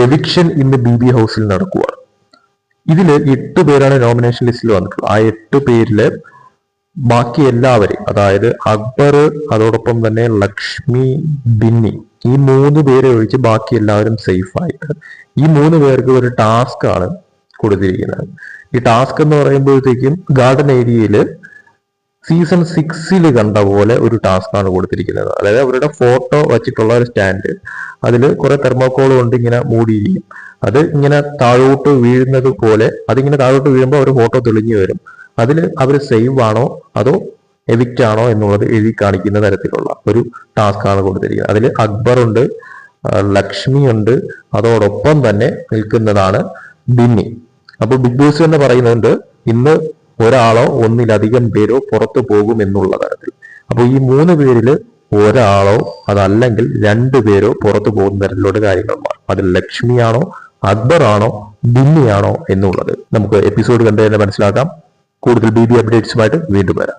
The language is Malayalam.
എവിക്ഷൻ ഇന്ന് BB ഹൗസിൽ നടക്കുകയാണ്. ഇതിൽ 8 പേരാണ് നോമിനേഷൻ ലിസ്റ്റിൽ വന്നിട്ടുള്ളത്. ആ 8 പേരില് ബാക്കി എല്ലാവരെയും, അതായത് അക്ബർ, അതോടൊപ്പം തന്നെ ലക്ഷ്മി, ബിന്നി, ഈ 3 പേരെ ഒഴിച്ച് ബാക്കി എല്ലാവരും സേഫ് ആയിട്ട് ഈ 3 പേർക്ക് ഒരു ടാസ്ക് ആണ് കൊടുത്തിരിക്കുന്നത്. ഈ ടാസ്ക് എന്ന് പറയുമ്പോഴത്തേക്കും ഗാർഡൻ ഏരിയയിൽ സീസൺ 6 കണ്ട പോലെ ഒരു ടാസ്ക് ആണ് കൊടുത്തിരിക്കുന്നത്. അതായത് അവരുടെ ഫോട്ടോ വെച്ചിട്ടുള്ള ഒരു സ്റ്റാൻഡ്, അതിൽ കുറെ തെർമോക്കോൾ കൊണ്ട് ഇങ്ങനെ മൂടിയിരിക്കും. അത് ഇങ്ങനെ താഴോട്ട് വീഴുന്നത് പോലെ, അതിങ്ങനെ താഴോട്ട് വീഴുമ്പോൾ അവർ ഫോട്ടോ തെളിഞ്ഞു വരും. അതിൽ അവർ സേവ് ആണോ അതോ എവിക്റ്റ് ആണോ എന്നുള്ളത് എഴുതി കാണിക്കുന്ന തരത്തിലുള്ള ഒരു ടാസ്ക് ആണ് കൊടുത്തിരിക്കുന്നത്. അതിൽ അക്ബർ ഉണ്ട്, ലക്ഷ്മി ഉണ്ട്, അതോടൊപ്പം തന്നെ നിൽക്കുന്നതാണ് ബിന്നി. അപ്പൊ ബിഗ് ബോസ് തന്നെ പറയുന്നുണ്ട് ഇന്ന് ഒരാളോ ഒന്നിലധികം പേരോ പുറത്തു പോകും എന്നുള്ള തരത്തിൽ. അപ്പൊ ഈ 3 പേരിൽ ഒരാളോ അതല്ലെങ്കിൽ 2 പേരോ പുറത്തു പോകുന്ന തരത്തിലുള്ള കാര്യങ്ങൾ മാറും. അതിൽ ലക്ഷ്മിയാണോ, അക്ബർ ആണോ, ബിന്നിയാണോ എന്നുള്ളത് നമുക്ക് എപ്പിസോഡ് കണ്ടു തന്നെ മനസ്സിലാക്കാം. കൂടുതൽ BB അപ്ഡേറ്റ്സുമായിട്ട് വീണ്ടും വരാം.